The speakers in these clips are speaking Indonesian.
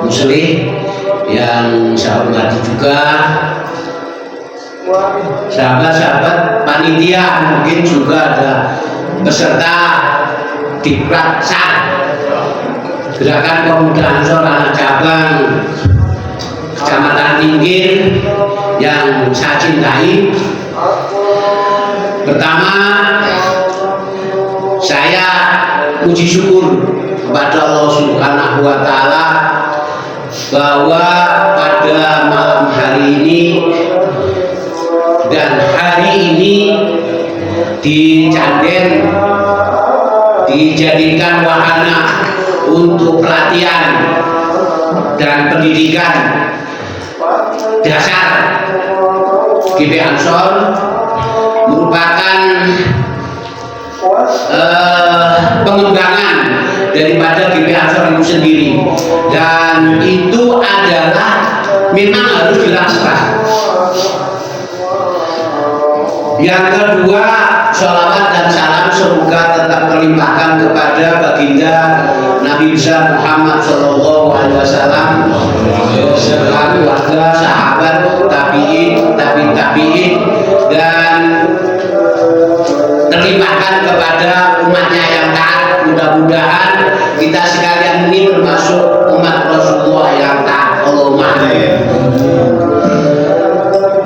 muslim yang saya hormati juga sahabat-sahabat panitia, mungkin juga ada peserta diklat Gerakan Pemuda Ansor anak cabang Kecamatan Tinggir yang saya cintai. Pertama, saya puji syukur kepada Allah Subhanahu wa Ta'ala bahwa pada malam hari ini dan hari ini di Canden dijadikan wahana untuk pelatihan dan pendidikan dasar GP Ansor, merupakan pengembangan daripada GP Ansor itu sendiri, dan itu adalah memang harus dilakukan. Yang kedua, sholawat dan salam semoga tetap terlimpahkan kepada baginda Nabi besar Muhammad Sallallahu Alaihi Wasallam serta keluarga, sahabat, tabiin, tabiin, dan terlimpahkan kepada umatnya yang taat. Mudah-mudahan kita sekalian ini termasuk umat Rasulullah yang taat. Allahumma amin.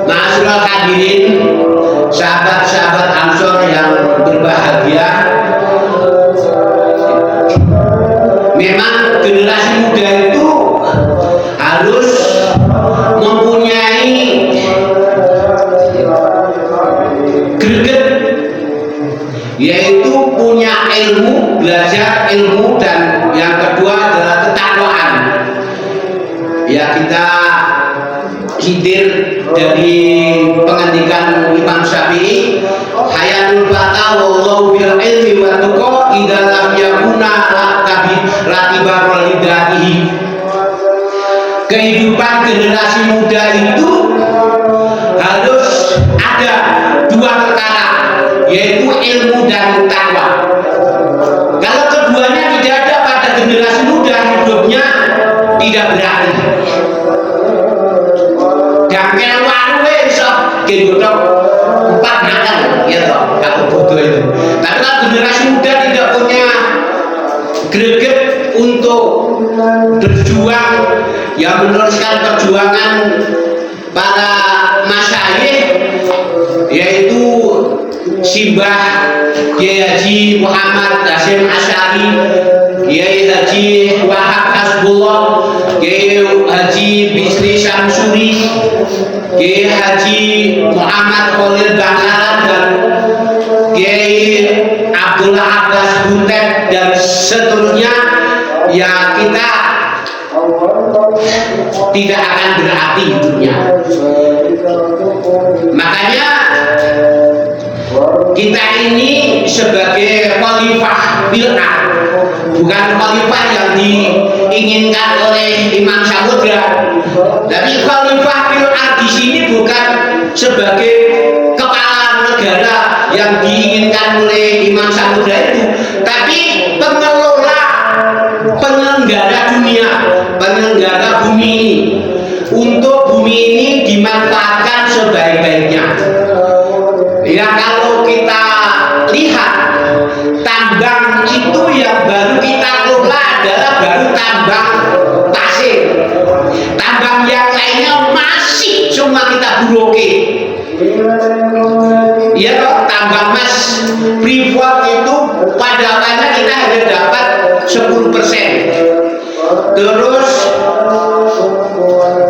Ma'asyiral hadirin, sahabat-sahabat Ansor yang berbahagia, memang generasi muda itu harus mempunyai greget, yaitu punya ilmu, belajar ilmu, dan yang kedua adalah ketakwaan. Ya, kita hidir dari pengandikan Imam Syafi'i, hayanul fata wallahu bil ilmi wa tuqa idza lam yakuna latiba walidatihi. Kehidupan generasi muda itu harus ada dua perkara, yaitu ilmu dan takwa. Kalau keduanya tidak ada pada generasi muda, hidupnya tidak berarti. Gangkel wae iso gendok 4 nakal ya toh, kalau bodoh itu. Karena generasi muda tidak punya greget untuk berjuang, yang meneruskan perjuangan para masyayikh, yaitu Simbah Kiai Haji Muhammad Hasyim Asy'ari, Kiai Haji Wahab Hasbullah, Kiai Haji Bisri Syamsuri, Kiai Haji Muhammad Khalil Bangkalan, dan Kiai Abdullah Abbas Butet, dan seterusnya. Ya, kita tidak akan berarti hidupnya. Makanya kita ini sebagai khalifah bil'ah, bukan khalifah yang diinginkan oleh Imam Samudra, tapi khalifah bil'ah di sini bukan sebagai kepala negara yang diinginkan oleh Imam Samudra itu, tapi pengelola, penyelenggara dunia, penyelenggara bumi ini, untuk bumi ini dimanfaatkan sebaik-baiknya. Ya, kalau kita lihat tambang itu yang baru kita kelola adalah baru tambang pasir. Tambang yang lainnya masih semua kita buroke. Ya toh, tambang emas Freeport itu pada awalnya kita hanya dapat 10%. Terus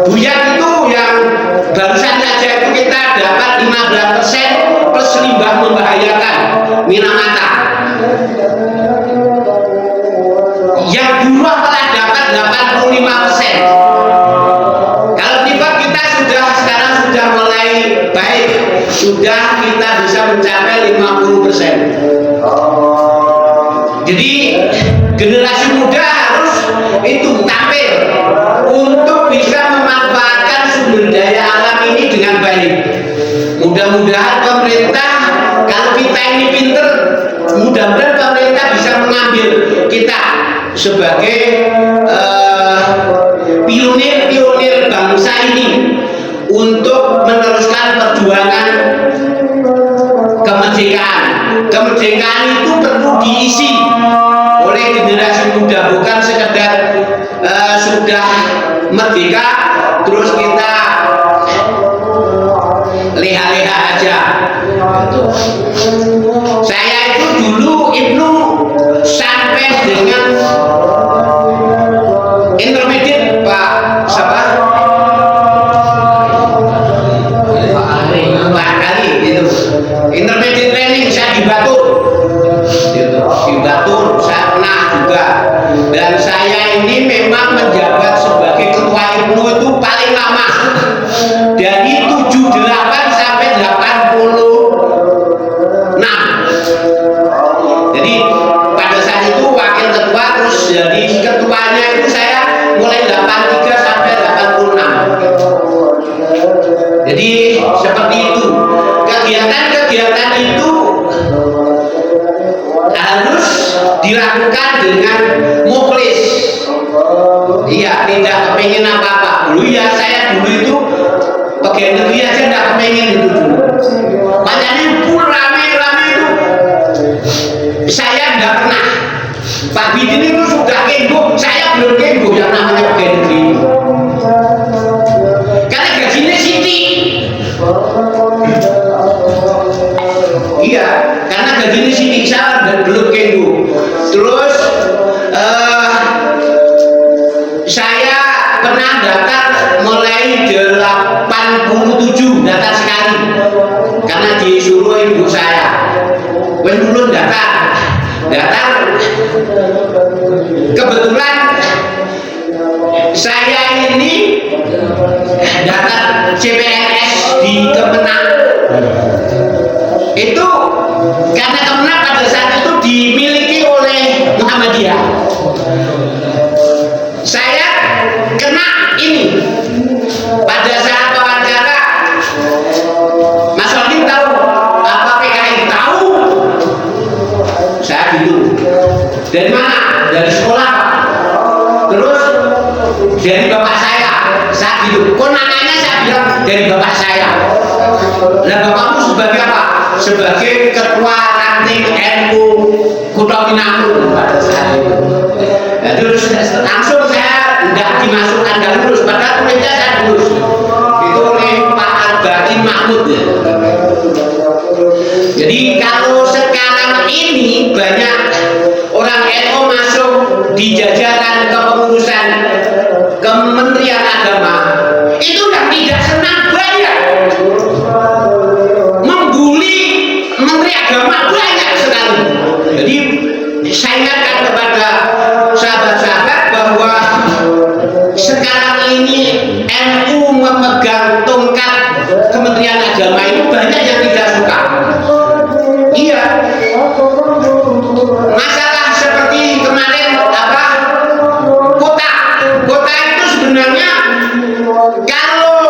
Buyat itu yang barusan saja itu kita dapat 15% plus limbah membahayakan Minamata. Yang buruh telah dapat 85%. Kalau tiba kita sekarang sudah mulai baik, sudah kita bisa mencapai 50%. Jadi generasi muda harus itu tampil untuk bisa memanfaatkan sumber daya alam ini dengan baik. Mudah-mudahan pemerintah, kalau kita ini pinter, mudah-mudahan pemerintah bisa mengambil kita sebagai sudah merdeka terus kita leha-leha aja gitu. Saya itu dulu Ibnu sampai dengan intermediate Pak siapa? Pak Ali gitu. Intermediate training saya di Batur gitu. Di Batur saya pernah juga, dan saya ini memang menjabat sebagai ketua Ibnu itu paling lama dari 78 sampai 86. Jadi pada saat itu wakil ketua, terus jadi ketuanya itu saya mulai 83 sampai 86. Jadi seperti itu. Kegiatan-kegiatan itu harus dilakukan dengan mukhlis. Iya, tidak kepingin apa-apa. Dulu ya saya dulu itu pegawai negeri aja tidak kepingin itu dulu. Makanya itu rame-rame itu saya tidak pernah. Pak Bidin itu sudah kenggo, saya belum kenggo yang namanya pegawai negeri. Karena gajinya siti. Iya, karena gajinya siti, saya belum kenggo. Terus saya pernah daftar mulai 87, daftar sekali karena disuruh ibu saya. Wes dulu daftar. Kebetulan saya ini daftar CPNS di Kemenang. Itu karena Kemenang pada saat itu dimiliki oleh Muhammadiyah. Saya kena ini pada saat wawancara. Mas Odin tahu apa PKI? Tahu. Saya gitu. Dari mana? Dari sekolah. Terus dari bapak saya gitu. Kok namanya saya bilang dari bapak saya. Nah, bapakmu sebagai apa? Sebagai ketua ranting NU Kutha Minangkabau pada saat itu. Nah, terus langsung saya tidak dimasukkan dan lulus, padahal kuliahnya saya lulus. Itu oleh Pak Al-Baqi Mahmud ya. Jadi kalau sekarang ini banyak orang NU masuk di jajaran kepengurusan Kementerian Agama, itu yang tidak senang banyak, membuli Menteri Agama banyak sekali. Jadi saya ingatkan kepada sahabat-sahabat bahwa sekarang ini NU memegang tongkat Kementerian Agama ini banyak yang tidak suka. Iya. Masalah seperti kemarin apa? Kota itu sebenarnya kalau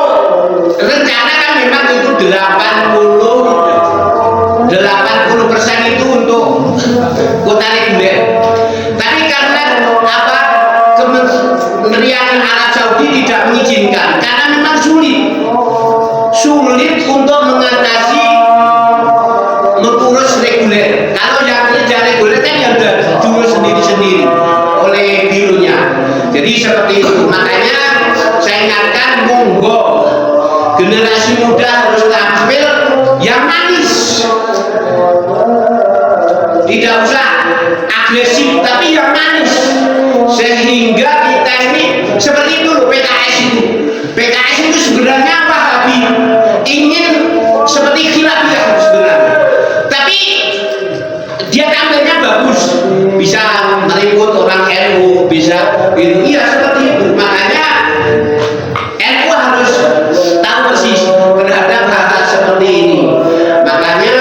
rencana kan memang itu 80% itu untuk kota reguler. Tapi karena apa? Kementerian Arab Saudi tidak mengizinkan karena memang sulit untuk mengatasi mengurus reguler. Kalau yang kerja reguler kan yang sudah diurus sendiri-sendiri oleh bironya. Jadi seperti itu. Makanya saya ingatkan, monggo generasi muda harus tampil yang manis. Tidak usah agresif, tapi yang manis. Sehingga kita ini seperti itu loh, PKS itu sebenarnya Wahabi, ingin seperti khilafiyah sebenarnya, tapi dia tampilnya bagus, bisa meliput orang NU, bisa itu. Iya seperti itu. Makanya NU harus tahu persis terhadap hal-hal seperti ini. Makanya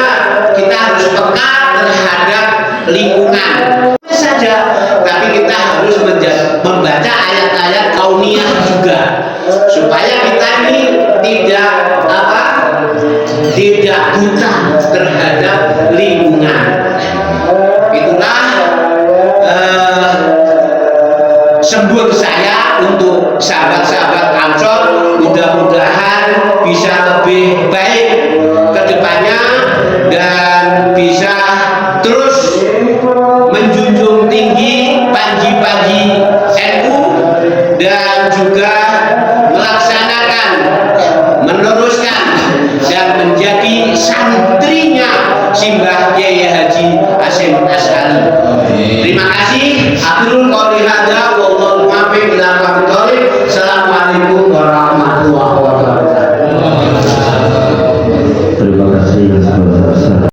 kita harus peka terhadap lingkungan saja, tapi kita harus membaca ayat-ayat kauniyah juga, supaya kita ini tidak buta terhadap lingkungan. Itulah sembur saya untuk sahabat-sahabat Ansor. Mudah-mudahan bisa lebih baik ke depannya dan bisa terus menjunjung tinggi panji-panji NU dan meneruskan dan menjadi santrinya Simbah Kiai Haji Hasyim Asy'ari. Terima kasih. Akhirul qouli hadza